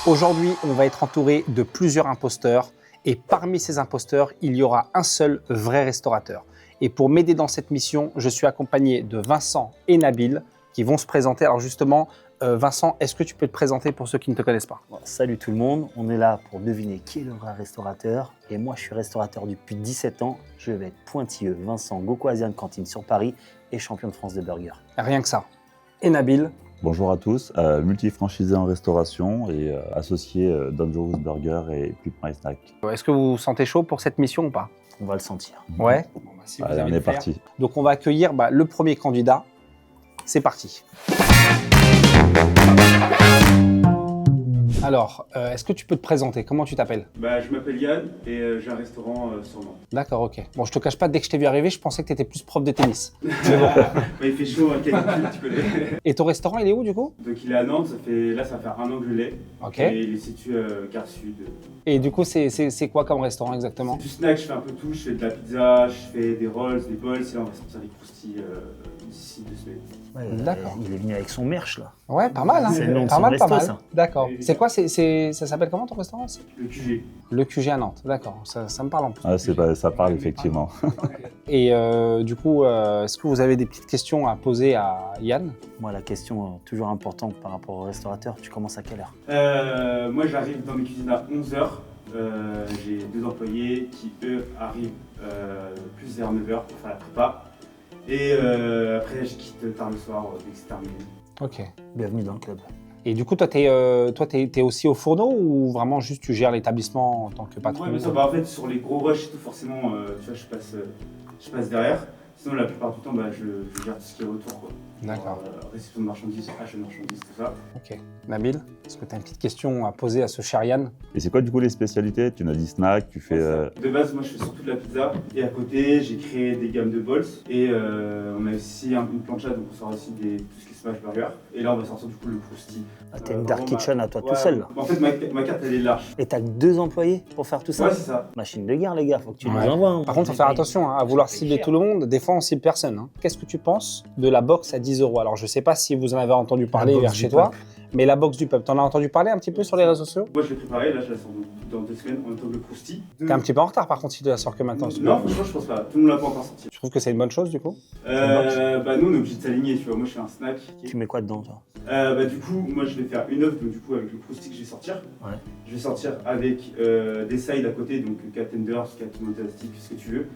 Aujourd'hui, on va être entouré de plusieurs imposteurs et parmi ces imposteurs, il y aura un seul vrai restaurateur. Et pour m'aider dans cette mission, je suis accompagné de Vincent et Nabil qui vont se présenter. Alors justement, Vincent, est-ce que tu peux te présenter pour ceux qui ne te connaissent pas? Salut tout le monde, on est là pour deviner qui est le vrai restaurateur. Et moi, je suis restaurateur depuis 17 ans. Je vais être pointilleux, Vincent, Goko Asian Cantine sur Paris et champion de France de burger. Rien que ça. Et Nabil? Bonjour à tous, multifranchisé en restauration et associé Dangerous Burger et Plus My Snack. Est-ce que vous vous sentez chaud pour cette mission ou pas? On va le sentir. Ouais. Bon, bah, si vous Allez, avez on le est faire. parti. Donc on va accueillir le premier candidat. C'est parti. Alors, est-ce que tu peux te présenter? Comment tu t'appelles? Je m'appelle Yann et j'ai un restaurant sur Nantes. D'accord, ok. Bon, je te cache pas, dès que je t'ai vu arriver, je pensais que tu étais plus prof de tennis. Il fait chaud, canicule, tu connais. Et ton restaurant, il est où du coup? Donc il est à Nantes, ça va faire un an que je l'ai. Ok. Et il est situé Gare Sud. Et du coup, c'est quoi comme restaurant exactement? Du snack, je fais un peu tout. Je fais de la pizza, je fais des rolls, des bols. Et là, on va sortir des croustilles d'ici 2 semaines. Ouais, D'accord. Il est venu avec son merch là. Ouais, pas mal, hein. C'est le nom de Pas son mal, pas resto, mal. ça. D'accord. Et- C'est quoi, ça s'appelle comment ton restaurant? Le QG. Le QG à Nantes, d'accord. Ça me parle en plus. Ah, ça parle effectivement. Et du coup, est-ce que vous avez des petites questions à poser à Yann? Moi, la question toujours importante par rapport au restaurateur, tu commences à quelle heure? Moi, j'arrive dans mes cuisines à 11h. J'ai 2 employés qui, eux, arrivent plus vers 9h pour faire la prépa. Et après, je quitte tard le soir dès que c'est terminé. Ok. Bienvenue dans le club. Et du coup, toi, t'es aussi au fourneau ou vraiment juste tu gères l'établissement en tant que patron? Ouais, mais ça, en fait, sur les gros rushs et tout, forcément, tu vois, je passe derrière. Sinon, la plupart du temps, je gère tout ce qui est autour, quoi. D'accord. Réception de marchandises, achat de marchandises, tout ça. Ok. Nabil, est-ce que tu as une petite question à poser à ce cher Yann? Et c'est quoi du coup les spécialités? Tu as dit snack, tu fais... De base, moi, je fais surtout de la pizza. Et à côté, j'ai créé des gammes de balls. Et on a aussi une plancha, donc on sort aussi tout ce qui est smash burger. Et là, on va sortir du coup le crousty. Ah, t'as une dark kitchen à toi tout seul là. En fait, ma carte, elle est large. Et t'as que 2 employés pour faire tout ça? Ouais, c'est ça. Machine de guerre les gars, faut que tu Ouais. nous envoies. Hein. Par contre, il faut faire attention à vouloir cibler tout le monde. Des fois, on cible personne. Hein. Qu'est-ce que tu penses de la box à 10 €? Alors, je sais pas si vous en avez entendu parler box vers du chez toi, peuple. mais la box du peuple, t'en as entendu parler un petit peu sur les réseaux sociaux? Moi, je l'ai préparé. Là, je la sors dans 2 semaines en même temps que le crousty. T'es un petit peu en retard par contre si tu la sors que maintenant. Non, franchement, je pense pas. Tout le monde l'a pas encore sorti. Tu trouves que c'est une bonne chose du coup? Nous, on est obligé de s'aligner, tu vois. Moi, je fais un snack. Tu mets quoi dedans toi? Du coup, moi, je vais faire une œuf, donc du coup, avec le crousty que je vais sortir. Ouais. Je vais sortir avec des sides à côté, donc 4 tenders, 4 motastiques, ce que tu veux,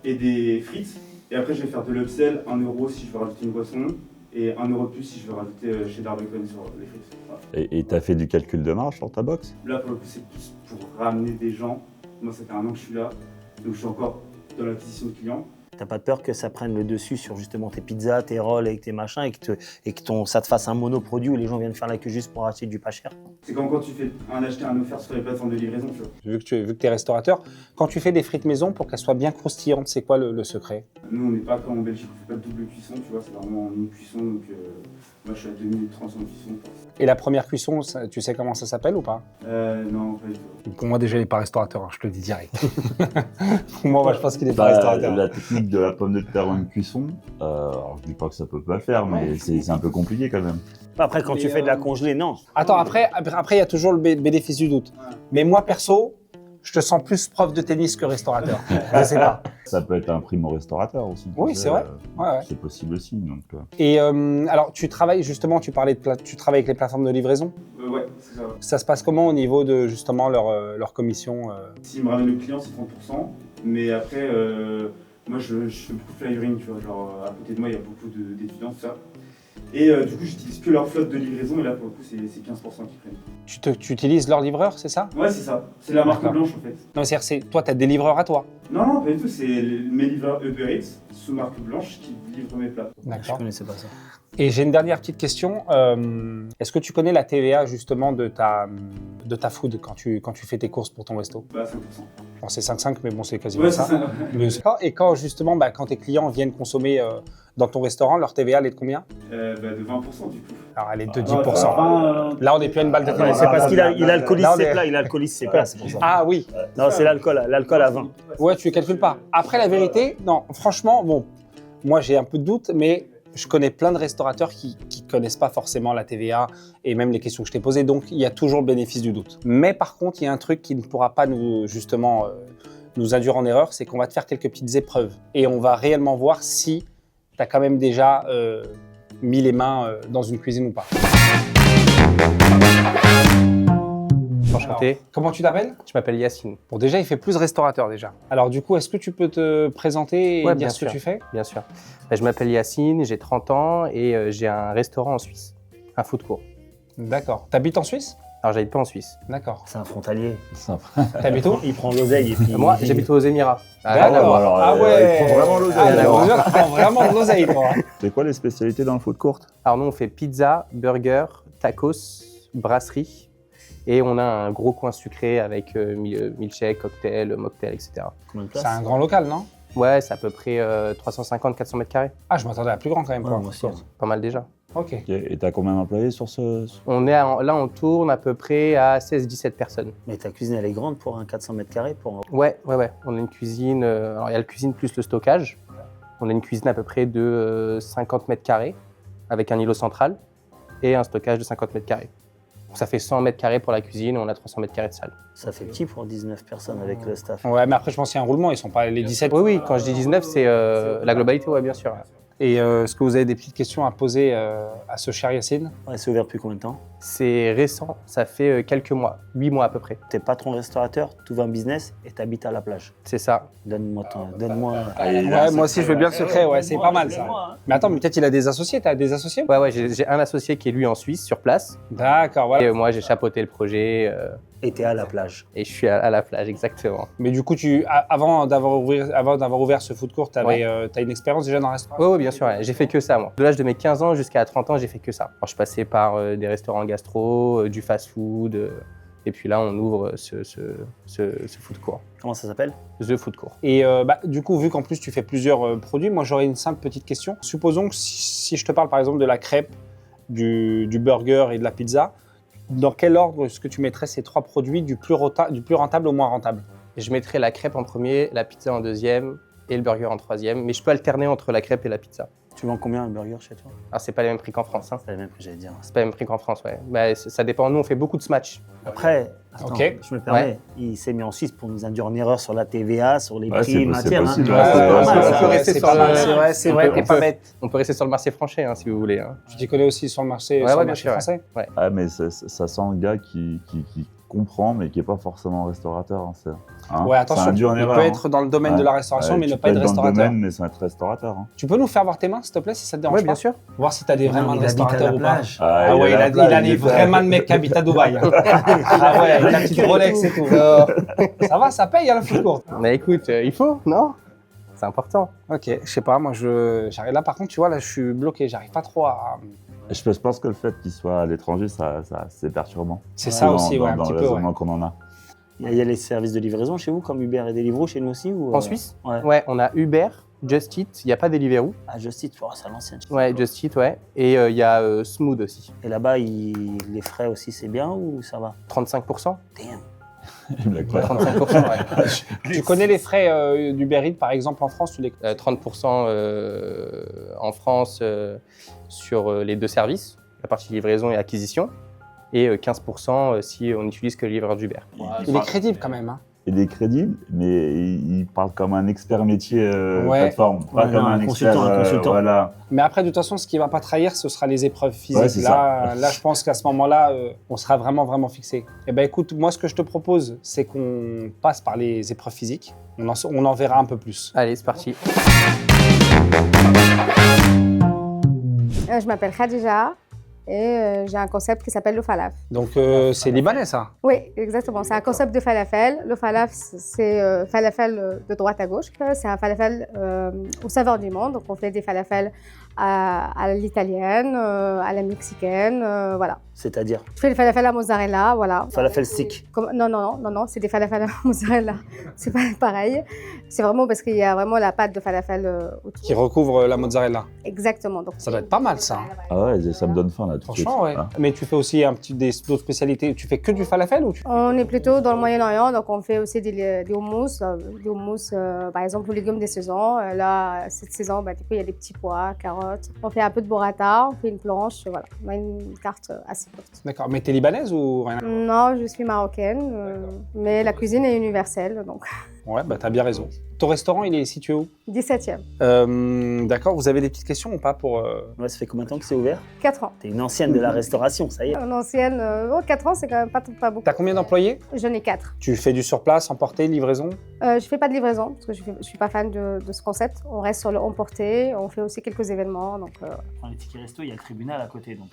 et des frites. Et après, je vais faire de l'upsell, 1 € si je veux rajouter une boisson, et 1 € de plus si je veux rajouter cheddar bacon sur les frites. Voilà. Et tu as fait du calcul de marge sur ta box? Là, pour le coup, c'est plus pour ramener des gens. Moi, ça fait 1 an que je suis là, donc je suis encore dans l'acquisition de clients. T'as pas peur que ça prenne le dessus sur justement tes pizzas, tes rolls avec tes machins et que ça te fasse un monoproduit où les gens viennent faire la queue juste pour acheter du pas cher? C'est comme quand tu fais un acheter, un offert sur les plateformes de livraison, tu vois. Vu que tu es restaurateur, quand tu fais des frites maison pour qu'elles soient bien croustillantes, c'est quoi le secret? Nous, on n'est pas comme en Belgique, on fait pas de double cuisson, tu vois, c'est vraiment une cuisson, donc moi, je suis à 2 minutes 30 en cuisson. Et la première cuisson, tu sais comment ça s'appelle ou pas? Non, pas du tout. Pour moi déjà, il n'est pas restaurateur, hein, je te le dis direct. Pour moi, je pense qu'il n'est pas restaurateur. La technique de la pomme de terre en cuisson, alors je dis pas que ça peut pas le faire, mais c'est un peu compliqué quand même. Après, quand tu fais de la congelée, non. Attends, après, il y a toujours le bénéfice du doute. Ouais. Mais moi, perso, je te sens plus prof de tennis que restaurateur. Je sais pas. Ça peut être un primo restaurateur aussi. Oui, c'est vrai. Ouais, ouais. C'est possible aussi. Donc, Et alors, tu travailles justement, tu travailles avec les plateformes de livraison. Ouais, c'est ça. Ça se passe comment au niveau de justement leur commission S'ils me ramènent le client, c'est 30%. Mais après, moi, je fais beaucoup de flyering, tu vois. Genre, à côté de moi, il y a beaucoup d'étudiants, tout ça. Et du coup, j'utilise que leur flotte de livraison. Et là, pour le coup, c'est 15% qui prennent. Tu utilises leur livreur, c'est ça? Ouais, c'est ça. C'est la marque D'accord. blanche, en fait. Non, c'est-à-dire, toi, tu as des livreurs à toi. Non, pas du tout. C'est mes livreurs Uber Eats, sous marque blanche, qui livrent mes plats. Je D'accord. connaissais pas ça. Et j'ai une dernière petite question. Est-ce que tu connais la TVA justement de ta food quand tu fais tes courses pour ton resto? 5%. Bon, c'est 5,5, mais bon, c'est quasiment Ouais, c'est ça. ça. Et quand justement, quand tes clients viennent consommer dans ton restaurant, leur TVA, elle est de combien? De 20% du coup. Alors, elle est de Ah, 10%. Là, on n'est plus à une balle de Ouais, tennis. c'est parce qu'il alcoolise Là, on ses est- plats, il alcoolise ses plats, c'est pour ça. Ah oui. Non, c'est l'alcool à 20. Ouais, tu ne calcules pas. Après, la vérité, non, franchement, bon, moi, j'ai un peu de doute, mais je connais plein de restaurateurs qui ne connaissent pas forcément la TVA et même les questions que je t'ai posées, donc il y a toujours le bénéfice du doute. Mais par contre, il y a un truc qui ne pourra pas nous induire en erreur, c'est qu'on va te faire quelques petites épreuves et on va réellement voir si tu as quand même déjà mis les mains dans une cuisine ou pas. Enchanté. Alors, comment tu t'appelles? Je m'appelle Yacine. Bon, déjà, il fait plus restaurateur déjà. Alors du coup, est-ce que tu peux te présenter et Ouais, dire bien ce que sûr. tu fais? Bien sûr. Je m'appelle Yacine, j'ai 30 ans et j'ai un restaurant en Suisse, un food court. D'accord. T'habites en Suisse? Alors, j'habite pas en Suisse. D'accord. C'est un frontalier. T'habites où? Il prend l'oseille et puis. Moi, j'habite aux Émirats. D'accord. alors, Ah ouais. il prend vraiment l'oseille, Ah, alors. tu prends vraiment de l'oseille, toi. C'est quoi les spécialités dans le food court? Alors, nous, on fait pizza, burger, tacos, brasserie. Et on a un gros coin sucré avec milkshake, cocktail, mocktail, etc. Combien de place? C'est un grand local, non? Ouais, c'est à peu près 350-400 mètres carrés. Ah, je m'attendais à plus grand quand même. Ouais, pour un moi aussi, food court. Pas mal déjà. Ok. Ok. Et t'as combien d'employés sur ce... On est là, on tourne à peu près à 16-17 personnes. Mais ta cuisine, elle est grande pour un 400 mètres carrés pour... Ouais. On a une cuisine. Alors, il y a la cuisine plus le stockage. On a une cuisine à peu près de 50 mètres carrés avec un îlot central et un stockage de 50 mètres carrés. Donc, ça fait 100 mètres carrés pour la cuisine et on a 300 mètres carrés de salle. Ça fait petit pour 19 personnes avec le staff. Ouais, mais après, je pense qu'il y a un roulement. Ils sont pas les 17. Oui, quand je dis 19, c'est la globalité, ouais, bien sûr. Et est-ce que vous avez des petites questions à poser à ce cher Yacine? Ouais, c'est ouvert depuis combien de temps? C'est récent, ça fait quelques mois, 8 mois à peu près. T'es patron restaurateur, tout va en business et t'habites à la plage. C'est ça. Donne-moi ton... Donne-moi... Ouais, moi aussi, je veux bien le secret. Ouais, c'est pas mal ça. Mais attends, mais peut-être il a des associés. T'as des associés? Ouais, j'ai un associé qui est lui en Suisse, sur place. D'accord, voilà. Et moi, j'ai chapeauté le projet Et t'es à la plage. et je suis à la plage, exactement. Mais du coup, avant d'avoir ouvert ce food court, t'as une expérience déjà dans le restaurant? Oui, bien sûr, ouais. J'ai fait que ça, moi. De l'âge de mes 15 ans jusqu'à 30 ans, j'ai fait que ça. Alors, je passais par des restaurants gastro, du fast-food, et puis là, on ouvre ce food court, Comment ça s'appelle? The Food Court. Et du coup, vu qu'en plus tu fais plusieurs produits, moi j'aurais une simple petite question. Supposons que si je te parle par exemple de la crêpe, du burger et de la pizza, dans quel ordre est-ce que tu mettrais ces trois produits du plus rentable au moins rentable? Je mettrai la crêpe en premier, la pizza en deuxième et le burger en troisième, mais je peux alterner entre la crêpe et la pizza. Tu vends combien un burger chez toi? Alors, c'est pas les mêmes prix qu'en France, hein. C'est le même que j'allais dire. C'est pas les mêmes prix qu'en France, ouais. Bah, ça dépend. Nous, on fait beaucoup de smatchs. Après, attends, Ok. je me permets, Ouais. il s'est mis en Suisse pour nous induire en erreur sur la TVA, sur les Ouais, prix c'est matières. possible, hein. ouais, c'est pas vrai, mal, c'est ça. vrai. On peut rester C'est sur pas le- mal, c'est vrai, c'est on vrai, peut- t'es on pas peut- bête. On peut rester sur le marché français, hein, si vous voulez, hein. Tu t'y connais aussi sur le marché, Ouais, sur ouais, le bien marché sûr, ouais. français? Ah, mais ça sent un gars qui comprend, mais qui n'est pas forcément restaurateur. Hein, Ouais, attention, ça induit en il erreur, peut hein. être dans le domaine Ouais. de la restauration, Ouais, mais tu ne peux pas être dans le restaurateur. domaine, mais sans être restaurateur. Hein. Tu peux nous faire voir tes mains, s'il te plaît, si ça te dérange Oui, pas? bien sûr. Voir si tu as des vraies mains de Il habite à restaurateur la ou pas. plage. Ah ouais, il a les vraies mains de mec qui habite à Dubaï. hein. Ah ouais, avec la petite Rolex et tout. Ça va, ça paye, hein, le food court. Mais écoute, il faut, non? C'est important. Ok, je sais pas, moi j'arrive là, par contre, tu vois, là je suis bloqué, j'arrive pas trop à. Je pense que le fait qu'il soit à l'étranger, c'est perturbant. C'est ça Dans- aussi, ouais, un dans petit le peu. Ouais. raisonnement qu'on en a. Il y a les services de livraison chez vous, comme Uber et Deliveroo chez nous aussi ou, En Suisse? Ouais. Ouais, on a Uber, Just Eat, il n'y a pas Deliveroo. Ah, Just Eat, oh, c'est à l'ancienne. Ouais, Just Eat, ouais. Et il y a Smooth aussi. Et là-bas, les frais aussi, c'est bien ou ça va? 35%. Damn. Il a quoi 35%, ouais. Tu connais les frais du Eats, par exemple, en France, tu les... 30% en France sur les deux services, la partie livraison et acquisition, et 15% si on n'utilise que le livreur d'Uber. Il est crédible quand même. Hein. Il est crédible, mais il parle comme un expert métier Ouais. plateforme, pas Ouais, comme non, un un expert. consultant, un consultant. Voilà. Mais après, de toute façon, ce qui va pas trahir, ce sera les épreuves physiques. Ouais, c'est là, je pense qu'à ce moment-là, on sera vraiment fixé. Eh ben, écoute, moi, ce que je te propose, c'est qu'on passe par les épreuves physiques. On en verra un peu plus. Allez, c'est parti. Je m'appelle Khadija et j'ai un concept qui s'appelle le falaf. Donc, c'est libanais, ça. Oui, exactement. C'est un concept de falafel. Le falaf, c'est falafel de droite à gauche. C'est un falafel aux saveurs du monde. Donc, on fait des falafels à l'italienne, à la mexicaine, voilà. C'est-à-dire Je fais le falafel à mozzarella, voilà. falafel stick. Non, c'est des falafels à mozzarella. C'est pas pareil. C'est vraiment parce qu'il y a vraiment la pâte de falafel autour. Qui recouvre la mozzarella. Exactement. Donc, Ça doit être pas mal, ça. Ah ouais, ça me donne faim là tout de suite. Franchement, ouais. Hein. Mais tu fais aussi d'autres spécialités. Tu fais que du falafel ou tu... On est plutôt dans le Moyen-Orient, donc on fait aussi des houmous, par exemple aux légumes des saisons. Là, cette saison, du coup, il y a des petits pois, carottes, carottes. On fait un peu de burrata, on fait une planche, voilà. On a une carte assez courte. D'accord. Mais t'es libanaise ou rien? Non, je suis marocaine, mais la cuisine est universelle, donc Ouais, bah t'as bien raison. Ton restaurant, il est situé où? 17e. D'accord. Vous avez des petites questions ou pas pour Ouais, ça fait combien de temps que c'est ouvert? 4 ans. T'es une ancienne de la restauration, ça y est. Une ancienne, 4 ans, c'est quand même pas beaucoup. T'as combien d'employés? J'en ai 4. Tu fais du surplace, emporter, livraison? Je fais pas de livraison, parce que je suis pas fan de ce concept. On reste sur le emporté, on fait aussi quelques événements, donc... Dans les tickets resto, il y a le tribunal à côté, donc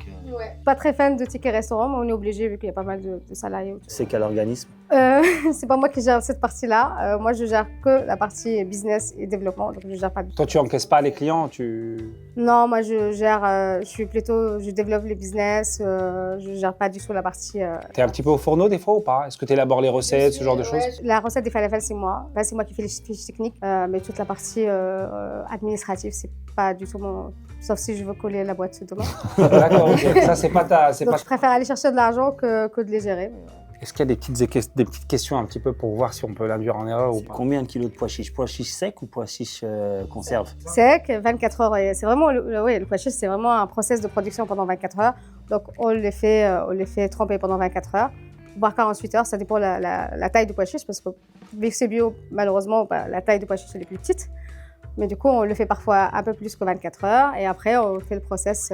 Pas très fan de tickets restaurant, mais on est obligé vu qu'il y a pas mal de salariés autour. c'est quel organisme? C'est pas moi qui gère cette partie-là. Moi, je gère que la partie business et développement, donc je gère pas. Toi, tu encaisses pas les clients, Non, moi, je gère. Je développe les business. Je gère pas du tout la partie. T'es un petit peu au fourneau des fois ou pas? Est-ce que tu élabores les recettes, ce genre de choses? La recette des falafels, c'est moi. Là, c'est moi qui fais les fiches techniques, mais toute la partie administrative, c'est pas du tout mon. Sauf si je veux coller la boîte demain. D'accord, ok. Ça, c'est pas ta. Donc, je préfère aller chercher de l'argent que de les gérer. Est-ce qu'il y a des petites questions un petit peu pour voir si on peut l'induire en erreur ou pas? Combien de kilos de pois chiches? Pois chiches secs ou pois chiches conserve? Sec, 24 heures. Et c'est vraiment le pois chiche, c'est vraiment un process de production pendant 24 heures. Donc on les fait tremper pendant 24 heures, voire 48 heures. Ça dépend de la taille du pois chiche, parce que vu que c'est bio, malheureusement, la taille du pois chiche elle est plus petite. Mais du coup, on le fait parfois un peu plus que 24 heures. Et après, on fait le process.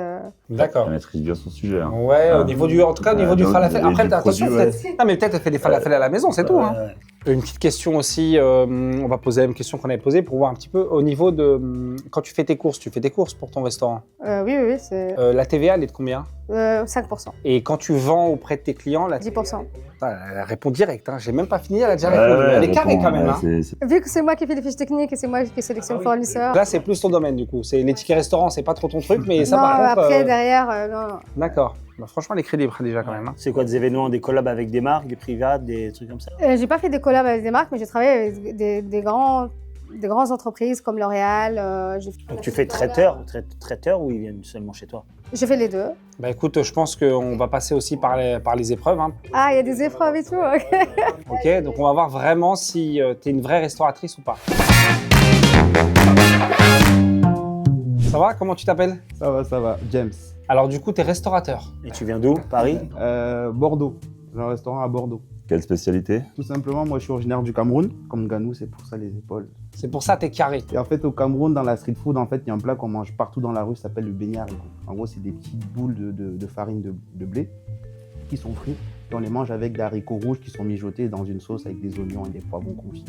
D'accord. Elle maîtrise bien son sujet. Hein. Ouais, en tout cas, au niveau du falafel. Après, t'as attention, produit, ouais. peut-être. Non, mais peut-être elle fait des falafels à la maison, c'est tout. Hein. Une petite question aussi, on va poser la même question qu'on avait posée pour voir un petit peu au niveau de. Quand tu fais tes courses pour ton restaurant. Oui, c'est La TVA, elle est de combien? 5%. Et quand tu vends auprès de tes clients, la 10%. Elle répond direct, hein. J'ai même pas fini, elle a déjà répondu. Elle est carrée quand même. Hein. Vu que c'est moi qui fais les fiches techniques et c'est moi qui sélectionne le fournisseur. Là, c'est plus ton domaine du coup. C'est les tickets restaurants, c'est pas trop ton truc, mais ça non, par contre. après, derrière, non. D'accord. Bah, franchement, elle est crédible déjà quand même. Hein. C'est quoi, des événements, des collabs avec des marques, des privats, des trucs comme ça? J'ai pas fait des collabs avec des marques, mais j'ai travaillé avec des grandes entreprises comme L'Oréal. Donc tu fais traiteur ou ils viennent seulement chez toi? J'ai fait les deux. Bah écoute, je pense qu'on va passer aussi par les épreuves. Hein. Ah, il y a des épreuves et tout, ok. Ok, donc on va voir vraiment si tu es une vraie restauratrice ou pas. Ça va? Comment tu t'appelles? Ça va. James. Alors du coup, tu es restaurateur. Et tu viens d'où? Paris? Bordeaux. J'ai un restaurant à Bordeaux. Quelle spécialité? Tout simplement, moi je suis originaire du Cameroun. Comme Ganou, c'est pour ça les épaules. C'est pour ça que tu es carré. Et en fait, au Cameroun, dans la street food, en fait, il y a un plat qu'on mange partout dans la rue, ça s'appelle le beignet haricot. En gros, c'est des petites boules de farine de blé qui sont frites. Et on les mange avec des haricots rouges qui sont mijotés dans une sauce avec des oignons et des poivrons confits.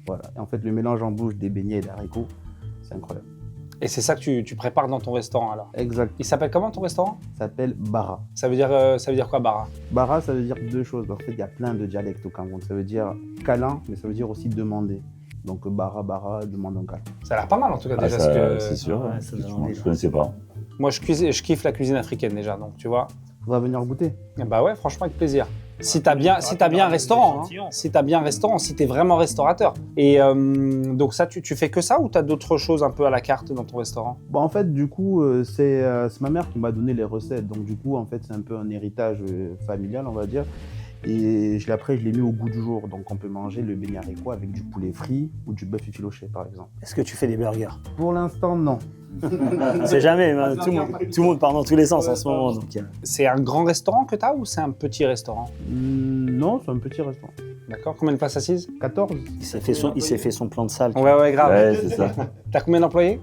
Voilà. Et en fait, le mélange en bouche des beignets et des haricots, c'est incroyable. Et c'est ça que tu prépares dans ton restaurant alors? Exact. Il s'appelle comment ton restaurant? Ça s'appelle Bara. Ça veut dire quoi, Bara? Bara, ça veut dire deux choses. En fait, il y a plein de dialectes au Cameroun. Ça veut dire câlin, mais ça veut dire aussi demander. Donc Bara, demande un câlin. Ça a l'air pas mal en tout cas Ah, déjà. c'est sûr. Ouais, ça donne envie. Je ne connaissais pas. Moi, je kiffe la cuisine africaine déjà, donc tu vois. Faudra venir goûter. Et bah ouais, franchement, avec plaisir. Si t'as bien un restaurant, hein. Si t'es vraiment restaurateur. Et donc ça, tu fais que ça ou t'as d'autres choses un peu à la carte dans ton restaurant? Bon, en fait, du coup, c'est ma mère qui m'a donné les recettes. Donc, du coup, en fait, c'est un peu un héritage familial, on va dire. Et après, je l'ai mis au goût du jour. Donc, on peut manger le beignet haricot avec du poulet frit ou du bœuf effiloché, par exemple. Est-ce que tu fais des burgers? Pour l'instant, non. On sait jamais, mais tout le monde part dans tous les sens en ce moment. Donc, C'est un grand restaurant que t'as ou c'est un petit restaurant? Non, c'est un petit restaurant. D'accord, combien de places assises? 14. il s'est fait son plan de salle. Ouais, grave. Ouais, c'est ça. T'as combien d'employés?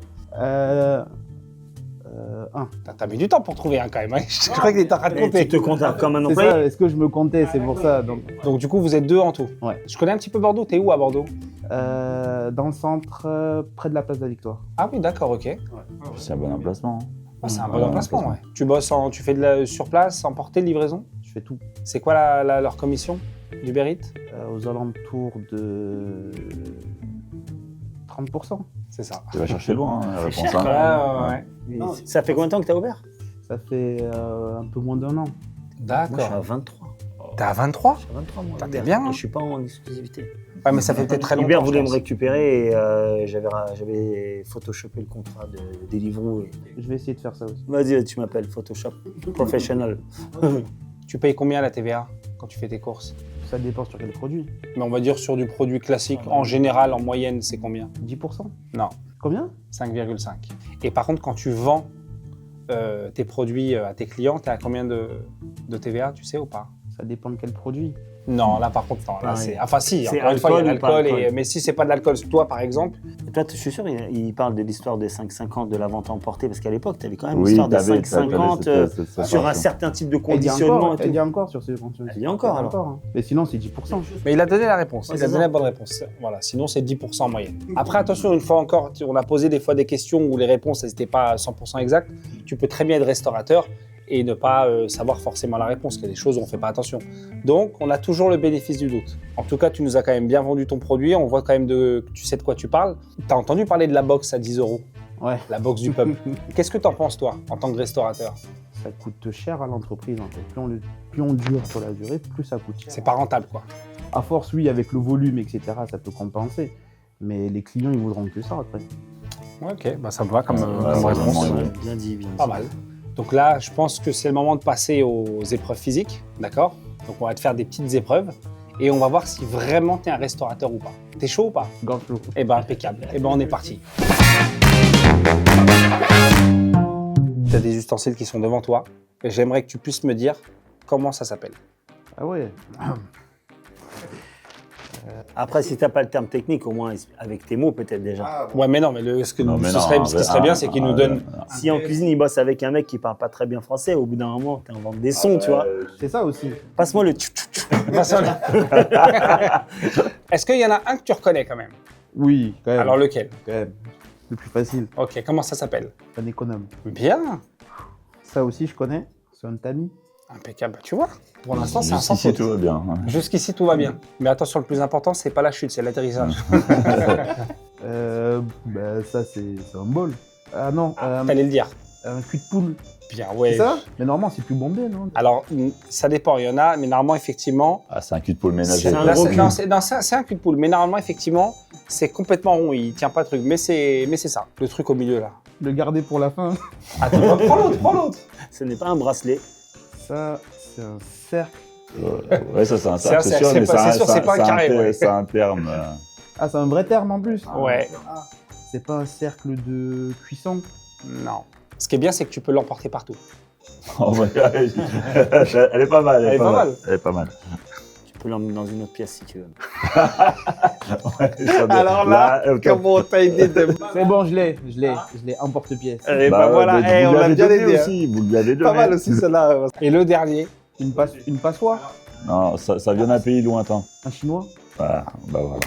1. T'as mis du temps pour trouver un quand même. Hein. Je crois qu'il était en train de Et compter. tu te comptes comme un C'est employé? ça, est-ce que je me comptais? C'est pour ça. Donc, Donc du coup, vous êtes 2 en tout. Ouais. Je connais un petit peu Bordeaux. T'es où à Bordeaux? dans le centre, près de la place de la Victoire. Ah oui, d'accord, ok. C'est un bon emplacement. Hein. Ah, c'est un bon emplacement, ouais. Tu fais de la sur place, emporter, livraison? Je fais tout. C'est quoi leur commission du Bérit? Aux alentours de 30%. C'est ça. Tu vas chercher loin, hein, la réponse. Ouais, Hein. ouais. Mais ça fait combien de temps que tu as ouvert? Ça fait un peu moins d'1 an. Moi, je suis D'accord. à 23. T'es à 23? Je suis à 23, moi. T'es Hubert. bien, hein. Et je suis pas en exclusivité. Ouais, mais ça fait peut-être très longtemps. Hubert je voulait me pense. récupérer et j'avais photoshopé le contrat de Deliveroo. Je vais essayer de faire ça aussi. Vas-y, tu m'appelles Photoshop Professional. Tu payes combien la TVA quand tu fais tes courses? Ça dépend sur quel produit. Mais on va dire sur du produit classique, en général, en moyenne, c'est combien? 10%. Non. Combien? 5,5. Et par contre, quand tu vends tes produits à tes clients, tu es à combien de TVA, tu sais ou pas? Ça dépend de quel produit. Non, là par contre, non. Là, Pareil. enfin si, C'est encore une fois, il y a alcool ou pas l'alcool. alcool Mais si c'est pas de l'alcool, toi par exemple, Et toi, je suis sûr, il parle de l'histoire des 5,50 de la vente emportée, parce qu'à l'époque, tu avais quand même Oui, l'histoire des t'avais 5,50 sur un certain type de Elle dit conditionnement. et elle tout. dit encore sur ces Elle dit encore, alors. hein. Mais sinon, c'est 10%. mais il a donné la réponse. Ouais, Il a c'est donné ça. la bonne réponse. Voilà. Sinon, c'est 10% en moyenne. Après, attention, une fois encore, on a posé des fois des questions où les réponses n'étaient pas à 100% exactes. Tu peux très bien être restaurateur et ne pas savoir forcément la réponse. Il y a des choses où on ne fait pas attention. Donc, on a toujours le bénéfice du doute. En tout cas, tu nous as quand même bien vendu ton produit. On voit quand même que tu sais de quoi tu parles. Tu as entendu parler de la box à 10 €, Ouais. la box du pub. Qu'est-ce que tu en penses, toi, en tant que restaurateur? Ça coûte cher à l'entreprise en fait. Plus on dure sur la durée, plus ça coûte cher. C'est pas rentable, quoi. À force, oui, avec le volume, etc., ça peut compenser. Mais les clients, ils voudront que ça après. Ouais, ok, bah, ça me va comme, Ouais, comme ouais, réponse. vraiment, Ouais, bien dit, bien dit. Pas mal. Donc là, je pense que c'est le moment de passer aux épreuves physiques, d'accord? Donc on va te faire des petites épreuves et on va voir si vraiment tu es un restaurateur ou pas. T'es chaud ou pas? Grave chaud. Eh ben impeccable. Eh ben on est parti. Tu as des ustensiles qui sont devant toi et j'aimerais que tu puisses me dire comment ça s'appelle. Ah ouais. Après, si tu n'as pas le terme technique, au moins avec tes mots peut-être déjà. Ouais, mais non, mais ce Non, mais non, ce qui serait bien, c'est qu'il nous donne. Si en cuisine, il bosse avec un mec qui parle pas très bien français, au bout d'un moment, tu inventes des sons, tu vois. C'est ça aussi. Passe-moi le tchou-tchou-tchou. Est-ce qu'il y en a un que tu reconnais quand même? Oui, quand même. Alors lequel? Quand même. Le plus facile, Ok, comment ça s'appelle? un économe. Bien. Ça aussi, je connais. C'est un tamis. Impeccable. Tu vois, pour l'instant, c'est un sans Jusqu'ici, faute. tout va bien. Jusqu'ici, tout va bien. Mais attention, le plus important, c'est pas la chute, c'est l'atterrissage. Ça, c'est un bol. Ah non, Fallait le dire. un cul de poule. Bien, ouais. C'est ça? Mais normalement, c'est plus bombé, non? Alors, ça dépend. Il y en a, mais normalement, effectivement. Ah, c'est un cul de poule ménager. C'est un Là, gros c'est- cul. non, c'est un cul de poule. Mais normalement, effectivement, c'est complètement rond. Il tient pas le truc. Mais c'est ça. Le truc au milieu, là. Le garder pour la fin. Attends, prends l'autre, prends l'autre. Ce n'est pas un bracelet. Ça, c'est un cercle. Ouais, ça, c'est un C'est cercle, un c'est cercle, sûr, c'est mais pas- c'est sûr, c'est pas un carré, ter- ouais. c'est un terme. Ah, c'est un vrai terme en plus. Ouais. Ah, c'est pas un cercle de cuisson. Non. Ce qui est bien, c'est que tu peux l'emporter partout. Oh my God. Elle est pas mal. Elle est pas mal. Elle est pas mal. Tu peux l'emmener dans une autre pièce si tu veux. Alors là, ok. comment t'as aidé de. C'est bon, je l'ai emporte-pièce. Eh Bah ben voilà, ouais, eh, vous on l'a l'avez bien donné aidé. hein. aussi, vous l'avez donné. Pas mal aussi, celle-là. Et le dernier. Une passoire. Non, ça vient d'un pays lointain. Un chinois. Bah voilà.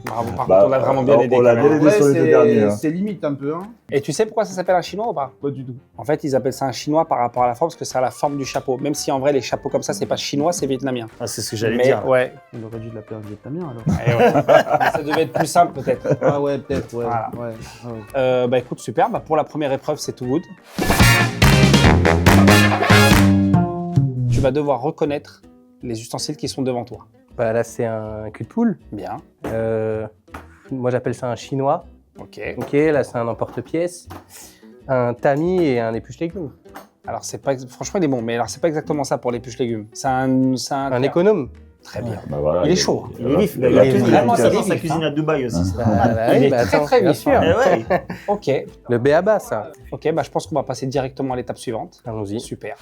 Bravo, par Bah, contre, on l'a vraiment bien aidé. on l'a quand bien même. aidé sur les deux derniers. Hein. c'est limite un peu, hein. Et tu sais pourquoi ça s'appelle un chinois ou pas? Pas du tout. En fait, ils appellent ça un chinois par rapport à la forme, parce que c'est à la forme du chapeau. Même si en vrai, les chapeaux comme ça, c'est pas chinois, c'est vietnamien. Ah, c'est ce que j'allais Mais dire. ouais, Il aurait dû l'appeler un vietnamien alors. eh ouais. Mais ça devait être plus simple peut-être. Ah ouais, peut-être, ouais. Voilà. ouais. Bah écoute, super. Bah, pour la première épreuve, c'est tout good. Tu vas devoir reconnaître les ustensiles qui sont devant toi. Bah, là, c'est un cul de poule. Bien. Moi, j'appelle ça un chinois. Ok. Ok, là, c'est un emporte-pièce, un tamis et un épluche légumes. Alors, c'est pas franchement, il est bon, mais alors c'est pas exactement ça pour l'épluche légumes. C'est Un économe. Très bien. Bah voilà, Il est chaud. Il est vif. Il a Il a tout tout dit, vraiment, il a ça tout vif, dit. sa cuisine à Dubaï aussi. Bah, bah, Il oui, est bah, très, attends, très bien vif, sûr. hein. Eh ouais. Ok. Le béaba, ça. Ok. Bah, je pense qu'on va passer directement à l'étape suivante. Allons-y. Super.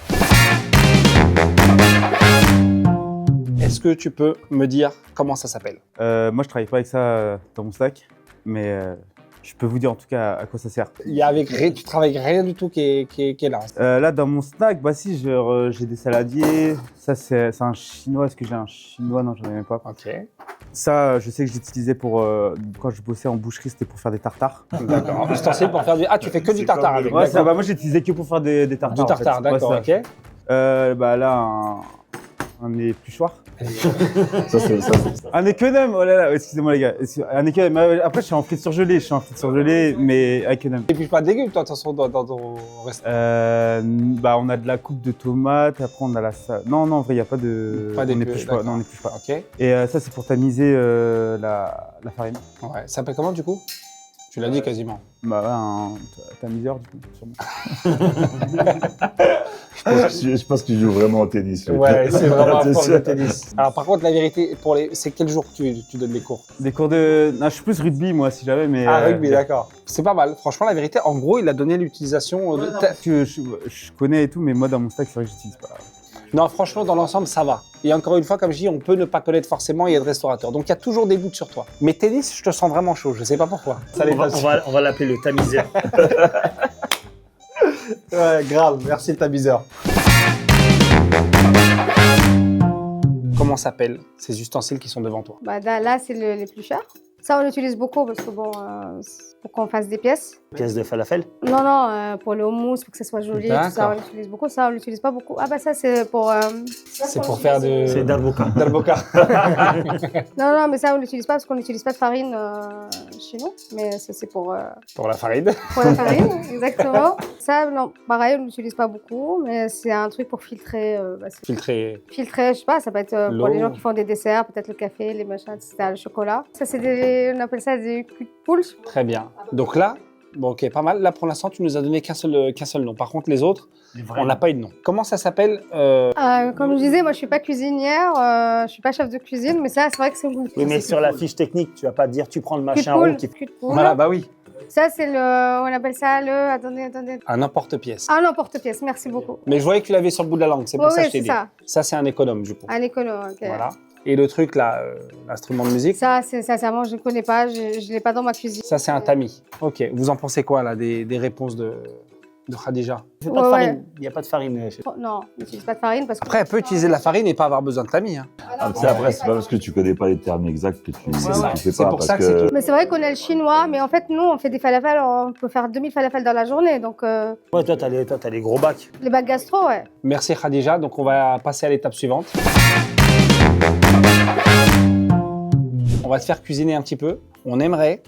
Est-ce que tu peux me dire comment ça s'appelle? Moi, je travaille pas avec ça dans mon sac, mais je peux vous dire en tout cas à quoi ça sert. Il y a tu travailles avec rien du tout qui est là. Là, dans mon snack, bah si, j'ai des saladiers. Ça, c'est un chinois. Est-ce que j'ai un chinois? Non, j'en ai même pas. Ok. Ça, je sais que j'utilisais pour quand je bossais en boucherie, c'était pour faire des tartares. D'accord. Ustensile pour faire du. Ah, tu fais que du tartare avec. Ouais, ça, d'accord. bah, moi, j'utilisais que pour faire des tartares. Du en fait. tartare, Ouais, d'accord. ça. Ok. Bah là, un épluchoir. Ça, c'est Un économe, oh là là, excusez-moi les gars. Un économe. Après, je suis en frites surgelées, mais économe. Et puis pas de légumes, toi, attention, dans ton restaurant. Bah, on a de la coupe de tomates, après on a la salade. Non, en vrai, il n'y a pas de. Pas on d'épluche, n'épluche pas. d'accord. Non, on n'épluche pas. Ok. Et ça, c'est pour tamiser la farine. Ouais. Ça s'appelle comment du coup? Tu l'as dit quasiment. Bah ouais, un tamiseur du coup, sûrement. Je pense qu'il joue vraiment au tennis. lui. Ouais, c'est vraiment un C'est prof sûr. de tennis. Alors par contre, la vérité, c'est quel jour que tu donnes les cours? Des cours de... Non, je suis plus rugby moi si jamais, mais... Ah, rugby, d'accord. C'est pas mal. Franchement, la vérité, en gros, il a donné l'utilisation de... Je connais et tout, mais moi dans mon stack, c'est vrai que j'utilise pas. Non, franchement, dans l'ensemble, ça va. Et encore une fois, comme je dis, on peut ne pas connaître forcément et être restaurateur. Donc, il y a toujours des doutes sur toi. Mais tennis, je te sens vraiment chaud. Je sais pas pourquoi. Ça les passe. On va l'appeler le tamiseur. Ouais, grave. Merci le tamiseur. Comment s'appellent ces ustensiles qui sont devant toi? Bah, là, c'est les plus chers. Ça, on l'utilise beaucoup parce que bon, c'est pour qu'on fasse des pièces. Pièce de falafel. Non, pour le houmous, pour que ça soit joli, tout ça, D'accord. on l'utilise beaucoup. Ça, on l'utilise pas beaucoup. Ah bah ça, c'est pour... C'est pour faire de... C'est d'Alboca. d'alboca. Non, mais ça, on l'utilise pas parce qu'on n'utilise pas de farine chez nous. Mais ça, c'est pour Pour la farine. la farine, exactement. Ça, non, pareil, on l'utilise pas beaucoup, mais c'est un truc pour filtrer. Filtré. Filtrer, je sais pas, ça peut être pour L'eau. les gens qui font des desserts, peut-être le café, les machins, etc., le chocolat. Ça, on appelle ça des culs de poule. Très bien. Donc là, bon, ok, pas mal. Là, pour l'instant, tu nous as donné qu'un seul nom. Par contre, les autres, on n'a pas eu de nom. Comment ça s'appelle Comme je disais, moi, je suis pas cuisinière, je suis pas chef de cuisine, mais ça, c'est vrai que c'est une Oui, mais sur la fiche technique, tu vas pas dire tu prends le cul de machin rond poule. qui... Cul de poule. Voilà, bah oui. Ça, c'est on appelle ça attendez. Un emporte-pièce. Ah non, porte-pièce, merci beaucoup. Mais je voyais que tu l'avais sur le bout de la langue, c'est pour Oui, ça que je t'ai c'est dit. ça. Ça, c'est un économe, du coup. Un écolo, ok. Voilà. Et le truc, là, l'instrument de musique, Ça, sincèrement, je ne connais pas, je ne l'ai pas dans ma cuisine. ça, c'est un tamis. Ok. Vous en pensez quoi, là, des réponses de Khadija? Il n'y a pas de farine. Il n'y a pas de farine. Non, on n'utilise pas de farine parce que... Après, elle peut utiliser de la farine et pas avoir besoin de tamis. Hein. Ah, c'est après, c'est pas parce que tu connais pas les termes exacts que tu C'est tu ça. fais C'est pas. pour parce ça que c'est tout. Mais c'est vrai qu'on a le chinois, mais en fait, nous, on fait des falafels, on peut faire 2000 falafels dans la journée. Donc, Ouais, toi, t'as les gros bacs. les bacs gastro, ouais. Merci Khadija. Donc, on va passer à l'étape suivante. On va te faire cuisiner un petit peu. On aimerait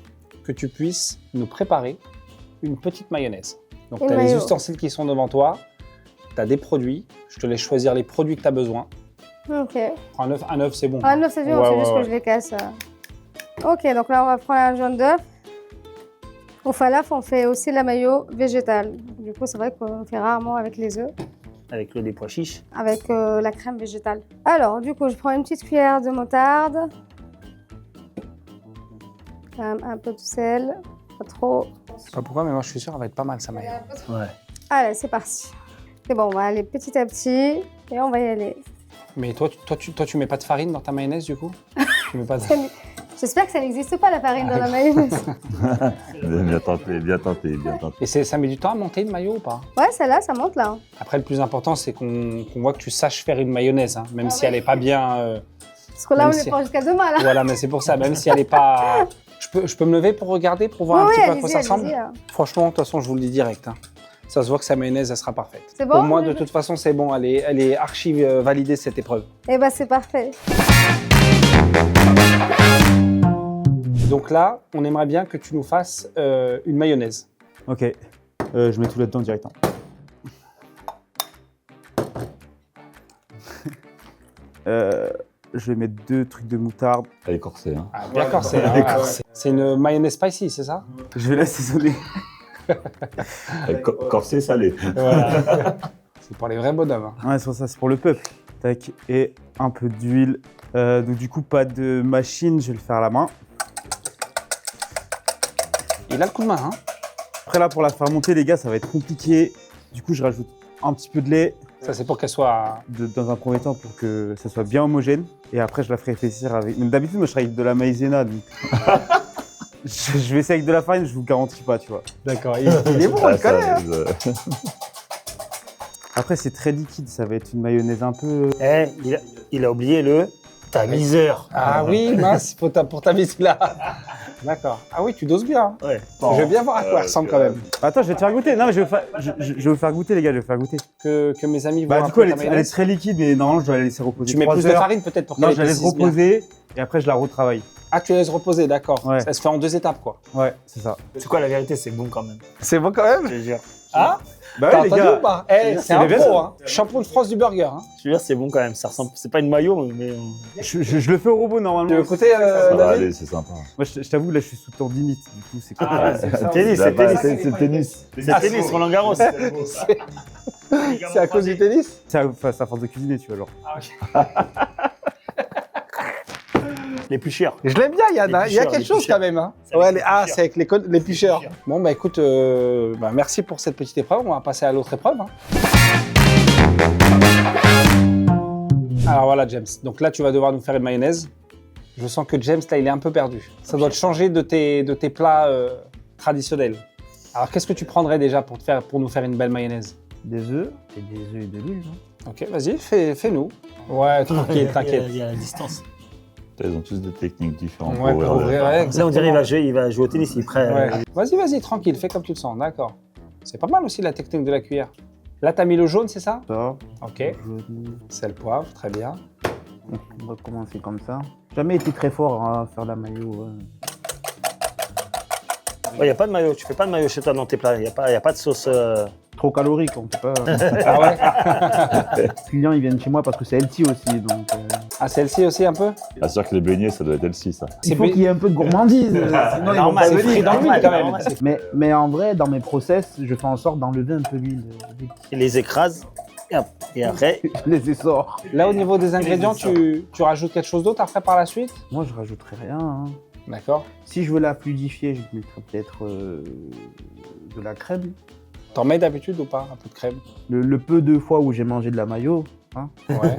que tu puisses nous préparer une petite mayonnaise. Donc, Une tu as les mayo. ustensiles qui sont devant toi. Tu as des produits. Je te laisse choisir les produits que tu as besoin. Ok. Un œuf, c'est bon. Ah non, c'est bien, Ouais, c'est ouais, juste ouais. que je les casse. Ok, donc là, on va prendre un jaune d'œuf. Au falaf, on fait aussi la mayo végétale. Du coup, c'est vrai qu'on fait rarement avec les œufs, Avec l'eau des pois chiches. avec la crème végétale. Alors, du coup, je prends une petite cuillère de moutarde. Un peu de sel, pas trop. Je sais pas pourquoi, mais moi, je suis sûr, elle va être pas mal, ça mayo. Ouais. Allez, c'est parti. C'est bon, on va aller petit à petit et on va y aller. Mais toi, tu mets pas de farine dans ta mayonnaise, du coup? Tu mets pas de... J'espère que ça n'existe pas, la farine dans la mayonnaise. Bien tenté, bien tenté, bien tenté. Et ça met du temps à monter une mayo ou pas? Ouais, celle-là, ça monte là. Après, le plus important, c'est qu'on voit que tu saches faire une mayonnaise, hein, même si elle est pas bien... Parce que là, Même on si- est pas jusqu'à demain, là. Voilà, mais c'est pour ça, même si elle est pas... Je peux me lever pour regarder, pour voir un Ouais, petit peu à allez-y, quoi ça ressemble? allez-y. Franchement, de toute façon, je vous le dis direct. Hein. Ça se voit que sa mayonnaise, elle sera parfaite. C'est bon? Pour moi, de toute façon, c'est bon. Elle est archi validée, cette épreuve. Eh ben, c'est parfait. Donc là, on aimerait bien que tu nous fasses une mayonnaise. Ok, je mets tout là-dedans directement. Je vais mettre 2 trucs de moutarde. Elle est corsée, hein. Ah, bien corsé. Hein, c'est une mayonnaise spicy, c'est ça? Je vais l'assaisonner. Elle est corsée, salée. Voilà. C'est pour les vrais bonhommes. Hein. Ouais, c'est pour ça, c'est pour le peuple. Tac, et un peu d'huile. Donc du coup, pas de machine, je vais le faire à la main. Il a le coup de main. Hein. Après là, pour la faire monter, les gars, ça va être compliqué. Du coup, je rajoute un petit peu de lait Ça, c'est pour qu'elle soit... dans un premier temps pour que ça soit bien homogène. Et après, je la ferai épaissir avec... Mais d'habitude, moi, je travaille avec de la maïzena, donc... je vais essayer avec de la farine, je vous garantis pas, tu vois. D'accord. Il est bon, on le connaît. Hein. Après, c'est très liquide, ça va être une mayonnaise un peu... Eh, il a oublié le tamiseur. Ah oui, mince, pour ta mise là. D'accord. Ah oui, tu doses bien. Ouais. Je veux bien voir à quoi elle ressemble quand même. Attends, je vais te faire goûter. Non, mais je vais vous faire goûter, les gars, je vais vous faire goûter. Que mes amis Bah, voient du un coup, peu elle ta est mayonnaise. très liquide, mais normalement, je dois la laisser reposer. Tu mets 3 plus de heures. farine peut-être pour Non, qu'elle je la laisse épaississe bien. reposer et après, je la retravaille. Ah, tu la laisses reposer, d'accord. Ouais. Ça se fait en 2 étapes, quoi. Ouais, c'est ça. C'est quoi la vérité? C'est bon quand même. C'est bon quand Je même. te jure. Ah, Bah t'as ouais, les entendu gars. ou pas Eh, c'est un les pro, hein. Champion de France du burger. Hein. Je veux dire, c'est bon quand même. Ça ressemble. C'est pas une maillot, mais. Je le fais au robot Tu normalement. veux écouter, Ça va David aller, c'est sympa. Moi, je t'avoue, là, je suis sous tendinite. Du coup, c'est quoi Tennis, c'est tennis. C'est le tennis. C'est tennis, Roland Garros. C'est à cause du tennis C'est à force de cuisiner, tu vois, genre. Les plus chers. Je l'aime bien, Yann. hein. Il y a picheurs, quelque les chose picheurs. quand même. Hein. C'est avec Ouais, les ah, picheurs. c'est avec les picheurs. Bon, bah écoute, merci pour cette petite épreuve. On va passer à l'autre épreuve. Hein. Alors voilà, James. Donc là, tu vas devoir nous faire une mayonnaise. Je sens que James, là, il est un peu perdu. Ça doit te changer de tes plats traditionnels. Alors, qu'est-ce que tu prendrais déjà pour nous faire une belle mayonnaise? Des œufs et des œufs et de l'huile. hein. Ok, vas-y, fais-nous. Ouais, tranquille, t'inquiète. Il y a la distance. Ils ont tous des techniques différentes. Ouais, pour ouvrir, ouais, Là, on dirait qu'il va jouer au tennis. Il est prêt. Ouais. Vas-y, tranquille, fais comme tu le sens, d'accord. C'est pas mal aussi la technique de la cuillère. Là, t'as mis le jaune, c'est ça? Ça, Ok. jaune. Sel, poivre, très bien. On va commencer comme ça. Jamais été très fort à faire la maillot. Il n'y a pas de maillot. Tu fais pas de maillot chez toi dans tes plats. Il n'y a pas de sauce. Trop calorique, on peut pas. Ah ouais? Les clients, ils viennent chez moi parce que c'est healthy aussi. Donc, Ah, celle-ci aussi un peu? Bien sûr que les beignets, ça doit être elle-ci, ça. il faut qu'il y ait un peu de gourmandise. Sinon, ils vont normal, pas c'est venir. frit dans l'huile, quand même. normal. Mais en vrai, dans mes process, je fais en sorte d'enlever un peu l'huile. Il les écrase. Et après, Je les essore. Là, au niveau des ingrédients, tu rajoutes quelque chose d'autre après par la suite? Moi, je rajouterai rien. hein. D'accord. Si je veux la fluidifier, je mettrai peut-être de la crème. T'en mets d'habitude ou pas? Un peu de crème? Le peu de fois où j'ai mangé de la mayo, hein. Ouais.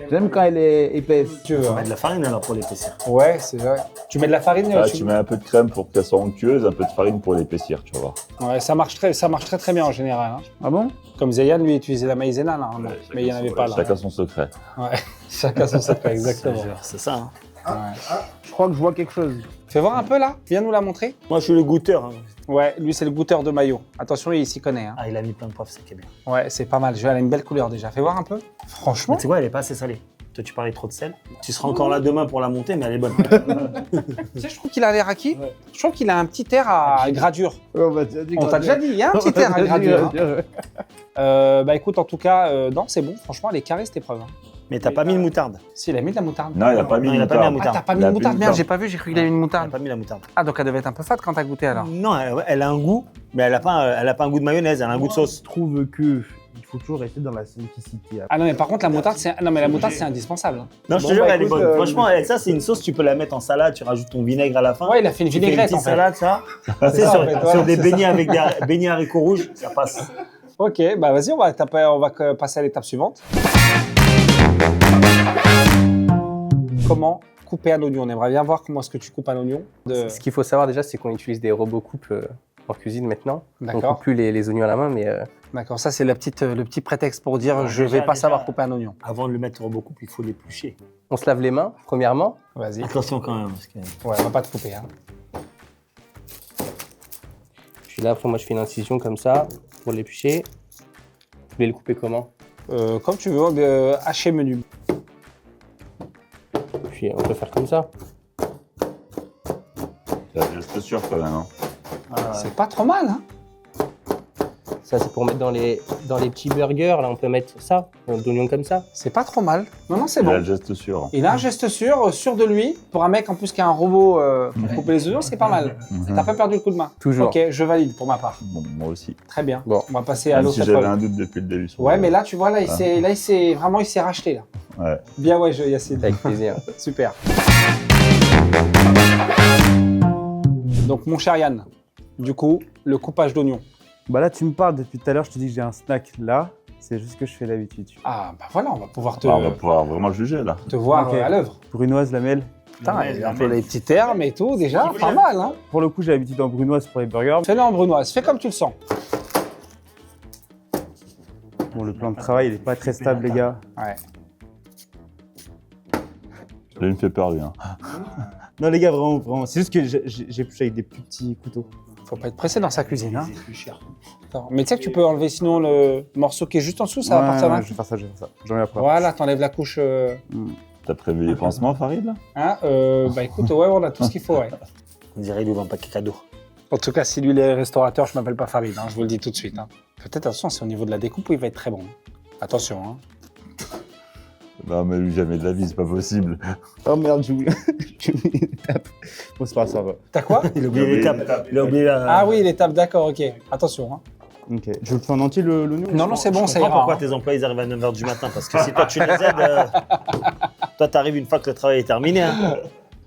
J'aime quand elle est épaisse. Tu veux, on hein. met de la farine alors pour l'épaissir. Ouais, c'est vrai. Tu mets de la farine? Là, tu mets un peu de crème pour qu'elle soit onctueuse, un peu de farine pour l'épaissir, tu vas voir. Ouais, ça marche très bien en général. Hein. Ah bon? Comme Zayan, lui, utilisait la maïzena, là. hein. Mais il n'y en avait pas là. Chacun son secret. Ouais. Chacun son secret, exactement. C'est ça. Hein. Ouais. Je crois que je vois quelque chose. Fais voir un peu là. Viens nous la montrer. Moi, je suis le goûteur. Hein. Ouais, lui, c'est le goûteur de maillot. Attention, il s'y connaît. Hein. Ah, il a mis plein de poivre, c'est qui est bien. Ouais, c'est pas mal. Elle a une belle couleur déjà. Fais voir un peu. Franchement. Mais tu sais quoi, elle est pas assez salée. Toi, tu parlais trop de sel. Tu seras encore là demain pour la monter, mais elle est bonne. Tu sais, je trouve qu'il a l'air acquis. Ouais. Je trouve qu'il a un petit air à gradure. On On t'a déjà dit, il y a un petit air à gradure. Hein. Bah écoute, en tout cas, non, c'est bon. Franchement, elle est carrée cette épreuve. Hein. Mais t'as pas mis de moutarde. Si, il a mis de la moutarde. Non, il n'a pas mis Non, il de a pas mis la moutarde. moutarde. Ah, t'as pas mis Il a de plus moutarde? de Merde, moutarde. j'ai pas vu, j'ai cru qu'il avait mis une T'as moutarde. pas mis la moutarde. Ah, donc elle devait être un peu fade quand t'as goûté alors. Non, elle a un goût, mais elle a pas un goût de mayonnaise, elle a un goût de sauce. Je trouve que il faut toujours rester dans la simplicité. Ah non, mais par contre, la moutarde, c'est indispensable. Hein. Non, je te Bon, jure, bah, elle est écoute, bonne. Franchement, ça, c'est une sauce, tu peux la mettre en salade, tu rajoutes ton vinaigre à la fin. Ouais, il a fait une Tu fais vinaigrette une en petite fait. salade, ça. C'est ça, sur, en fait, sur voilà, des c'est beignets avec des beignets haricots rouges, ça passe. Ok, bah vas-y, on va passer à l'étape suivante. Comment couper un oignon? On aimerait bien voir comment est-ce que tu coupes un oignon. Ce qu'il faut savoir déjà, c'est qu'on utilise des robots coupes en cuisine maintenant. On ne D'accord. coupe plus les oignons à la main, mais D'accord, ça c'est le petit prétexte pour dire Non, je déjà- vais pas déjà- savoir couper un oignon. Avant de le mettre au robot coupe, il faut l'éplucher. on se lave les mains, premièrement. Vas-y. Attention quand même, parce que Ouais, on va pas te couper. Hein. Puis là, après, moi, je fais une incision comme ça pour l'éplucher. Vous voulez le couper comment? Comme tu veux, haché menu. Puis on peut faire comme ça. C'est sûr quand même. Hein. C'est pas trop mal, hein. Ça, c'est pour mettre dans les petits burgers. Là, on peut mettre ça, d'oignons comme ça. C'est pas trop mal. Non, c'est Il a bon. le geste sûr. Il a un geste sûr de lui. Pour un mec en plus qui a un robot pour couper les oignons, c'est pas mal. T'as pas perdu le coup de main. Toujours. Ok, je valide pour ma part. Bon, moi aussi. Très bien. Bon. On va passer à Même l'autre si j'avais épreuve. un doute depuis le début. sur Ouais, le- mais là, tu vois, là, il s'est racheté, là. Ouais. Bien, ouais, Yacine. Avec plaisir. Super. Donc, mon cher Yann, du coup, le coupage d'oignons. Bah là, tu me parles depuis tout à l'heure, je te dis que j'ai un snack là. C'est juste ce que je fais d'habitude. Ah, bah voilà, on va pouvoir te, Ah, on va pouvoir vraiment le juger là. te voir Ok. à l'œuvre. Brunoise, lamelle. Putain, il y a un peu les petits termes et tout, déjà, pas mal, hein. Pour le coup, j'ai l'habitude en brunoise pour les burgers. Fais-le en brunoise, fais comme tu le sens. Bon, le plan de travail, il est pas très stable, les gars. Ouais. Là, il me fait peur lui. Hein. Non, les gars, vraiment, vraiment. C'est juste que j'ai plus avec des plus petits couteaux. Faut pas être pressé dans sa cuisine, hein. Attends, mais tu sais que tu peux enlever sinon le morceau qui est juste en dessous, ça va partir là. Je vais faire ça, je vais faire ça. J'en ai après. Voilà, t'enlèves la couche. T'as prévu les pansements, Farid là? Hein, bah écoute, ouais, on a tout ce qu'il faut, ouais. on dirait qu'il ouvre un paquet cadeau. En tout cas, si lui il est restaurateur, je m'appelle pas Farid, hein, je vous le dis tout de suite. Hein. Faites attention, c'est au niveau de la découpe où il va être très bon. Attention. Hein. Non, mais lui, jamais de la vie, c'est pas possible. Oh merde, j'ai oublié une étape. Bon, c'est pas grave, ça va. T'as quoi? Il a oublié l'étape. Il a oublié la... Ah oui, l'étape, d'accord, ok. Attention. Hein. Ok. Je le fais en entier le noyau? Non, c'est bon, Je ça comprends ira. pourquoi Hein. tes employés ils arrivent à 9h du matin. Parce que si toi tu les aides, toi t'arrives une fois que le travail est terminé. Hein.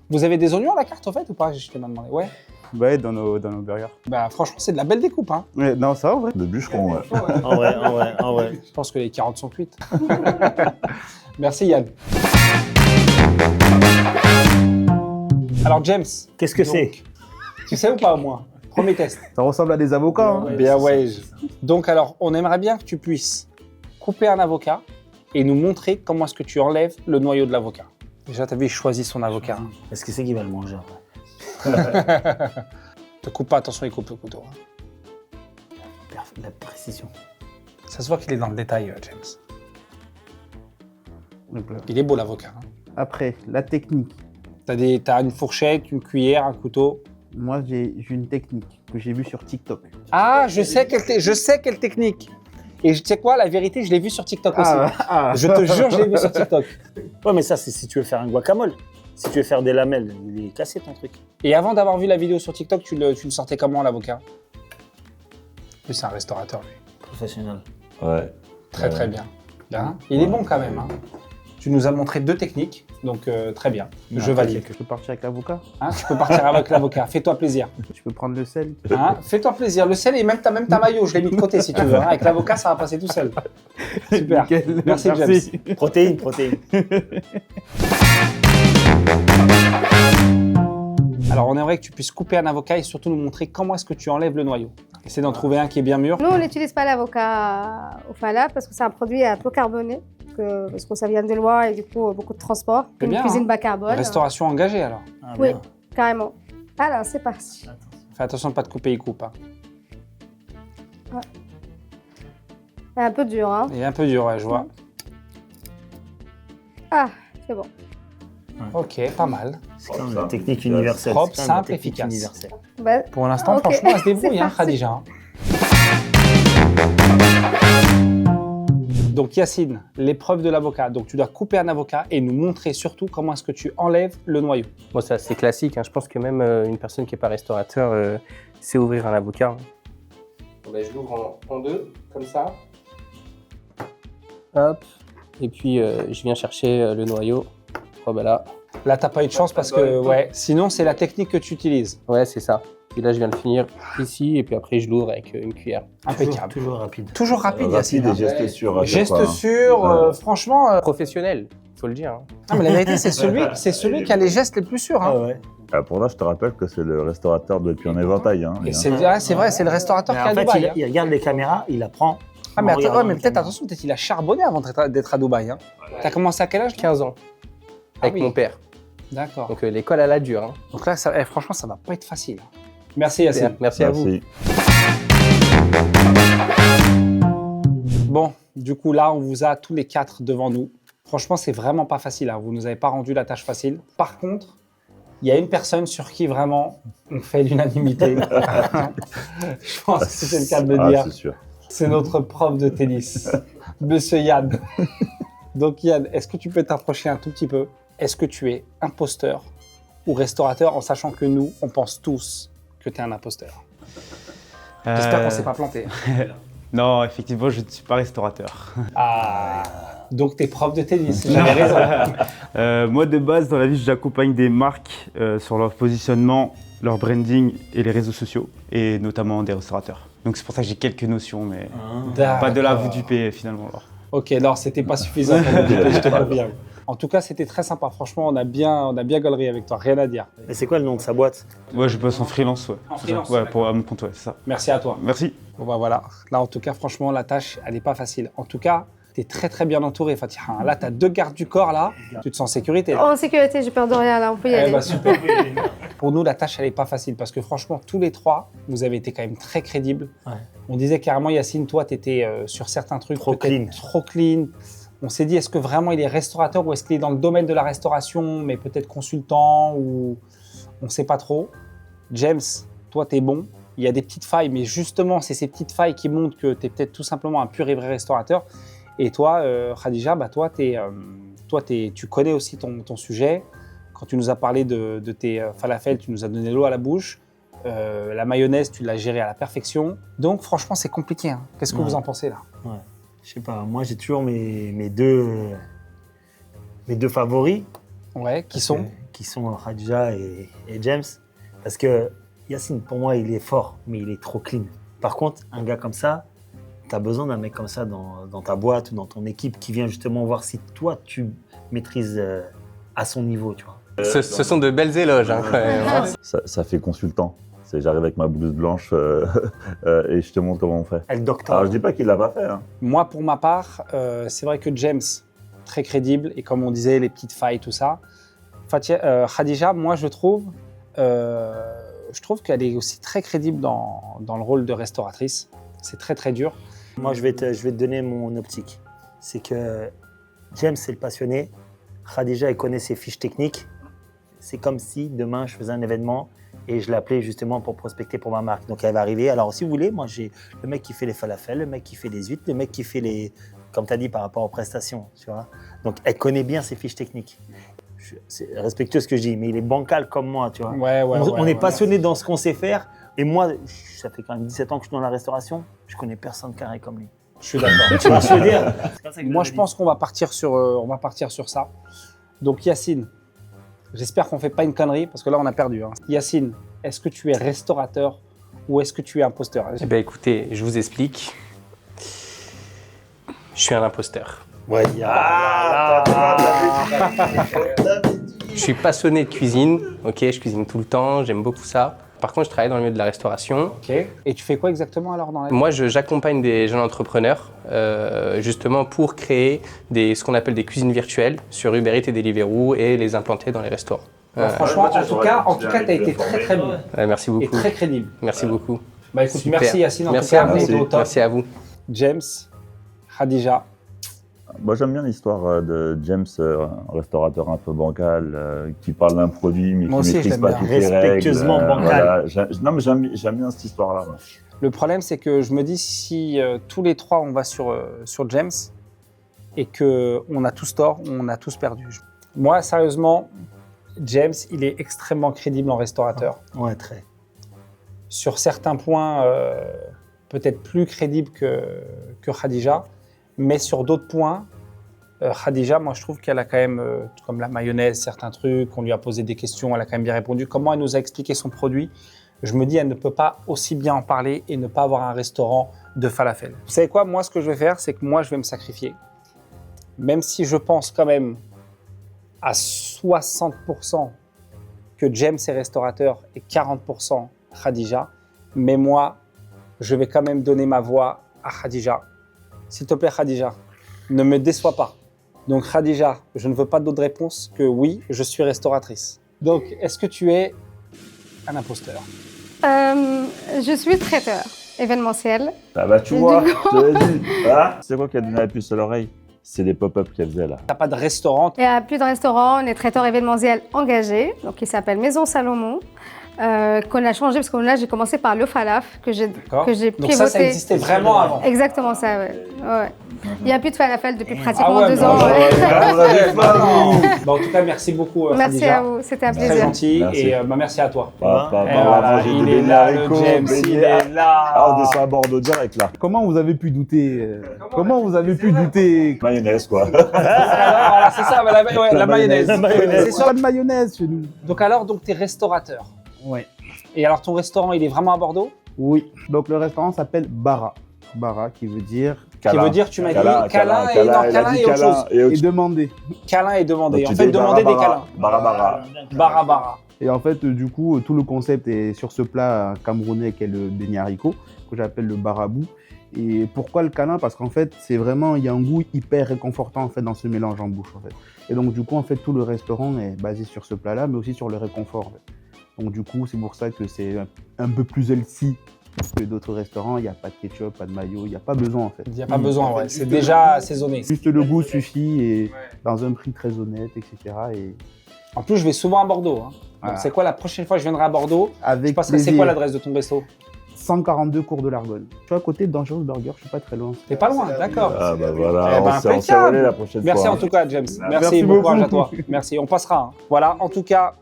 Vous avez des oignons à la carte, au fait, ou pas? Je t'ai demandé. Ouais. Ouais, dans nos burgers. Bah, franchement, c'est de la belle découpe. Hein. Ouais, non, ça va, en vrai. Le bûcheron, ouais. En vrai. Je pense que les carottes sont cuites. Merci, Yann. Alors, James. Qu'est-ce que donc, c'est? Tu sais ou pas, au moins? Premier test. Ça ressemble à des avocats. Hein. Bien, ouais. Donc, alors, on aimerait bien que tu puisses couper un avocat et nous montrer comment est-ce que tu enlèves le noyau de l'avocat. Déjà, tu as vu, il choisit son avocat. Est-ce que c'est qui va le manger? Te coupe pas, attention, il coupe le couteau. Hein. La précision. Ça se voit qu'il est dans le détail, James. Donc, là. Il est beau, l'avocat. Hein. Après, la technique. T'as une fourchette, une cuillère, un couteau. Moi, j'ai une technique que j'ai vue sur TikTok. Ah, je sais quelle technique. Et tu sais quoi, la vérité, je l'ai vu sur TikTok aussi. Je te jure, je l'ai vu sur TikTok. Ouais, mais ça, c'est si tu veux faire un guacamole. Si tu veux faire des lamelles, il est cassé ton truc. Et avant d'avoir vu la vidéo sur TikTok, tu le sortais comment, l'avocat? Lui, c'est un restaurateur, lui. Professionnel. Ouais. Très, très bien. Bien. Il est bon quand même. Hein. Tu nous as montré 2 techniques, donc très bien. Je valide. Je peux partir avec l'avocat. Hein, tu peux partir avec l'avocat. Fais-toi plaisir. Je peux prendre le sel. Hein, fais-toi plaisir. Le sel et même ta maillot, je l'ai mis de côté si tu veux. Hein. Avec l'avocat, ça va passer tout seul. Super. Nickel. Merci, James. Protéines. Alors, on aimerait que tu puisses couper un avocat et surtout nous montrer comment est-ce que tu enlèves le noyau. Essaie d'en trouver un qui est bien mûr. Nous, on n'utilise pas l'avocat au falafel parce que c'est un produit un peu carboné, parce que ça vient de loin et du coup, beaucoup de transport. C'est Une bien, cuisine hein. bas carbone. Restauration engagée alors. Ah, Oui, bien. carrément. Alors, c'est parti. Fais attention de ne pas te couper, il coupe. Hein. C'est un peu dur, hein. Il est un peu dur, ouais, je vois. Ah, c'est bon. Ok, pas mal. C'est quand même la technique universelle. Propre, C'est quand même la simple, technique efficace. universelle. Bah, Pour l'instant, Ok, franchement, elle se débrouille, c'est hein, parti. Khadija. Hein. Donc Yacine, l'épreuve de l'avocat. Donc tu dois couper un avocat et nous montrer surtout comment est-ce que tu enlèves le noyau. Bon, ça, c'est classique. Hein. Je pense que même une personne qui n'est pas restaurateur sait ouvrir un avocat. Hein. Bon, ben, je l'ouvre en 2, comme ça. Hop. Et puis, je viens chercher le noyau. Oh, ben là. Là, t'as pas eu de chance parce que, ouais, sinon c'est la technique que tu utilises. Ouais, c'est ça. Et là, je viens le finir ici. Et puis après, je l'ouvre avec une cuillère. Impeccable. Toujours rapide. Toujours rapide, Yacine. Rapide et hein. gestes sûrs. à chaque Geste fois, hein. sûr, Ouais. franchement. Professionnel, il faut le dire. Hein. Non, mais la vérité, c'est celui qui a les gestes les plus sûrs. Hein. Ah ouais. Ah, pour là, je te rappelle que c'est le restaurateur depuis en éventail. Hein, Et c'est vrai, c'est le restaurateur Mais qui est à en fait, Dubaï. Hein. il regarde les caméras, il apprend. Ah, mais en attends, regardant ouais, mais les peut-être, caméras. attention, peut-être il a charbonné avant d'être à Dubaï. Hein. T'as commencé à quel âge? 15 ans. Avec oui. mon père. D'accord. Donc, l'école à la dure. Hein. Donc là, franchement, ça va pas être facile. Merci, Yacine. Merci à vous. Merci. Bon, du coup, là, on vous a tous les 4 devant nous. Franchement, c'est vraiment pas facile. Hein. Vous nous avez pas rendu la tâche facile. Par contre, il y a une personne sur qui vraiment on fait l'unanimité. Je pense que c'est le cas de le Ah, dire. c'est sûr. C'est notre prof de tennis, Monsieur Yann. Donc Yann, est-ce que tu peux t'approcher un tout petit peu? Est-ce que tu es imposteur ou restaurateur en sachant que nous, on pense tous que tu es un imposteur? J'espère qu'on s'est pas planté. Non, effectivement, je ne suis pas restaurateur. Ah, donc tu es prof de tennis, j'avais raison. Moi, de base, dans la vie, j'accompagne des marques sur leur positionnement, leur branding et les réseaux sociaux, et notamment des restaurateurs. Donc c'est pour ça que j'ai quelques notions, mais pas de là à vous duper finalement. Alors. Ok, non, c'était pas suffisant pour nous duper, je te confirme. En tout cas, c'était très sympa. Franchement, on a bien gaulerie avec toi, rien à dire. Mais c'est quoi le nom de sa boîte? Ouais, je bosse en freelance, ouais. En freelance, Ouais, d'accord. à mon compte, ouais, c'est ça. Merci à toi. Merci. Bon bah voilà, là en tout cas, franchement, la tâche, elle n'est pas facile. En tout cas, tu es très très bien entouré, Fatiha. Là, tu as 2 gardes du corps, là. Tu te sens en sécurité. Là. En sécurité, j'ai peur de rien, là, on peut y aller. Bah, super. Pour nous, la tâche, elle n'est pas facile parce que franchement, tous les 3, vous avez été quand même très crédibles. Ouais. On disait carrément, Yacine, toi, tu étais sur certains trucs Trop peut-être clean. trop clean. On s'est dit, est-ce que vraiment il est restaurateur ou est-ce qu'il est dans le domaine de la restauration, mais peut-être consultant ou on ne sait pas trop. James, toi, tu es bon. Il y a des petites failles, mais justement, c'est ces petites failles qui montrent que tu es peut-être tout simplement un pur et vrai restaurateur. Et toi, Khadija, toi, tu connais aussi ton sujet. Quand tu nous as parlé de tes falafels, tu nous as donné l'eau à la bouche. La mayonnaise, tu l'as gérée à la perfection. Donc, franchement, c'est compliqué. Hein. Qu'est-ce que vous en pensez là? Ouais. Je sais pas, moi j'ai toujours mes deux favoris. Ouais, qui sont Khadija et James. Parce que Yacine, pour moi, il est fort, mais il est trop clean. Par contre, un gars comme ça, tu as besoin d'un mec comme ça dans ta boîte ou dans ton équipe qui vient justement voir si toi, tu maîtrises à son niveau, tu vois. Ce sont de belles éloges, hein, quand même. Ça fait consultant. J'arrive avec ma blouse blanche et je te montre comment on fait. Le docteur. Alors je dis pas qu'il l'a pas fait. Hein. Moi, pour ma part, c'est vrai que James, très crédible, et comme on disait, les petites failles, tout ça. Khadija, moi, je trouve qu'elle est aussi très crédible dans le rôle de restauratrice. C'est très, très dur. Moi, je vais te donner mon optique. C'est que James, c'est le passionné. Khadija, elle connaît ses fiches techniques. C'est comme si demain, je faisais un événement et je l'appelais justement pour prospecter pour ma marque. Donc, elle va arriver. Alors, si vous voulez, moi, j'ai le mec qui fait les falafels, le mec qui fait les huîtres, le mec qui fait les... Comme tu as dit, par rapport aux prestations, tu vois. Donc, elle connaît bien ses fiches techniques. C'est respectueux ce que je dis, mais il est bancal comme moi, tu vois. On est passionné dans ce qu'on sait faire. Et moi, ça fait quand même 17 ans que je suis dans la restauration. Je connais personne carré comme lui. Je suis d'accord. Tu vois ce que je veux dire? Moi, je pense qu'on va partir sur ça. Donc, Yacine, j'espère qu'on ne fait pas une connerie, parce que là, on a perdu. Hein. Yacine, est-ce que tu es restaurateur ou est-ce que tu es imposteur? Eh bien, écoutez, je vous explique. Je suis un imposteur. Ouais, Je suis passionné de cuisine. Ok, je cuisine tout le temps, j'aime beaucoup ça. Par contre, je travaille dans le milieu de la restauration. Ok. Et tu fais quoi exactement alors dans la vie? Moi, j'accompagne des jeunes entrepreneurs justement pour créer ce qu'on appelle des cuisines virtuelles sur Uber Eats et Deliveroo et les implanter dans les restaurants. Franchement, en tout cas, tu as été très très bon. Merci beaucoup. Et très crédible. Merci beaucoup. Bah écoute, Super. merci Yacine. Merci en à tout cas, vous. t'es au top. Merci à vous. James, Khadija. Moi j'aime bien l'histoire de James, restaurateur un peu bancal, qui parle d'un produit mais Moi qui aussi, maîtrise je pas l'aime toutes bien. les règles. Respectueusement bancal. Voilà. Non mais j'aime bien cette histoire-là. moi. Le problème, c'est que je me dis si tous les trois on va sur James et qu'on a tous tort, on a tous perdu. Moi, sérieusement, James, il est extrêmement crédible en restaurateur. Ouais, très. Sur certains points, peut-être plus crédible que Khadija, mais sur d'autres points, Khadija, moi je trouve qu'elle a quand même, comme la mayonnaise, certains trucs, on lui a posé des questions, elle a quand même bien répondu. Comment elle nous a expliqué son produit? Je me dis, elle ne peut pas aussi bien en parler et ne pas avoir un restaurant de falafel. Vous savez quoi? Moi, ce que je vais faire, c'est que moi, je vais me sacrifier. Même si je pense quand même à 60% que James est restaurateur et 40% Khadija, mais moi, je vais quand même donner ma voix à Khadija. S'il te plaît, Khadija, ne me déçois pas. Donc, Khadija, je ne veux pas d'autre réponse que oui, je suis restauratrice. Donc, est-ce que tu es un imposteur? Je suis traiteur événementiel. Ah bah tu vois, je te l'ai dit. Ah, c'est quoi qui a donné la puce à l'oreille? C'est des pop-up qu'elle faisait là. T'as pas de restaurant? Il n'y a plus de restaurant, on est traiteur événementiel engagé, donc il s'appelle Maison Salomon, qu'on a changé parce que là j'ai commencé par le falaf que j'ai pivoté. Donc ça existait vraiment avant? Exactement ça, ouais. Il n'y a plus de falafel depuis pratiquement Ah ouais, 2 ans. Bah, en tout cas, merci beaucoup Merci Khadija. à vous, c'était un Très plaisir. gentil Merci. et merci à toi. Il est là, le James, il est là. Ah, on descend à Bordeaux direct là. Comment vous avez pu douter Comment vous avez pu douter Mayonnaise quoi. Voilà, c'est ça, la mayonnaise. C'est pas de mayonnaise chez nous. Donc alors, tu es restaurateur. Ouais. Et alors, ton restaurant, il est vraiment à Bordeaux? Oui. Donc le restaurant s'appelle Bara. Bara qui veut dire Qui veut dire, tu m'as dit, câlin et autre chose. et demander. Câlin et demander. Donc, En tu fait, dis demander des câlins. Bara. Bara. Et en fait, du coup, tout le concept est sur ce plat camerounais qu'est le beignet haricot, que j'appelle le barabou. Et pourquoi le câlin? Parce qu'en fait, c'est vraiment, il y a un goût hyper réconfortant en fait dans ce mélange en bouche en fait. Et donc du coup, en fait, tout le restaurant est basé sur ce plat-là, mais aussi sur le réconfort. En fait. Donc du coup, c'est pour ça que c'est un peu plus healthy que d'autres restaurants. Il n'y a pas de ketchup, pas de mayo, il n'y a pas besoin en fait. Il n'y a pas besoin, ouais. C'est déjà assaisonné. Juste le goût suffit et dans un prix très honnête, etc. Et En plus, je vais souvent à Bordeaux. Hein. Voilà. Donc, c'est quoi la prochaine fois que je viendrai à Bordeaux? Avec Je passerai. C'est plaisir. quoi l'adresse de ton resto? 142 cours de l'Argonne. Je suis à côté de Dangerous Burger, je suis pas très loin. T'es pas loin, d'accord. Ah bah Eh voilà, ben, on s'est impeccable. volé la prochaine Merci fois. en tout cas, James. Merci Merci, bon courage à beaucoup. toi. Merci, on passera. Hein. Voilà, en tout cas,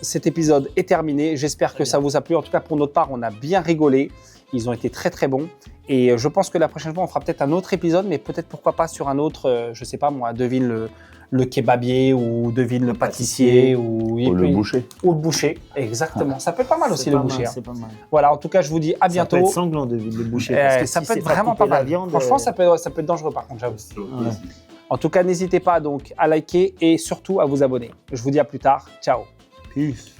cet épisode est terminé. J'espère que ça vous a plu. En tout cas, pour notre part, on a bien rigolé. Ils ont été très très bons. Et je pense que la prochaine fois, on fera peut-être un autre épisode, mais peut-être pourquoi pas sur un autre, je sais pas moi, devine le kebabier ou devine le pâtissier ou le boucher. Ou le boucher, exactement. Ça peut être pas mal aussi le boucher. Hein. C'est pas mal. Voilà, en tout cas, je vous dis à bientôt. Ça peut être sanglant de boucher. Parce que Ça si peut c'est être vraiment pas couper la mal. viande, Franchement, ça peut être dangereux par contre, j'avoue. Ouais. En tout cas, n'hésitez pas donc à liker et surtout à vous abonner. Je vous dis à plus tard. Ciao. Peace.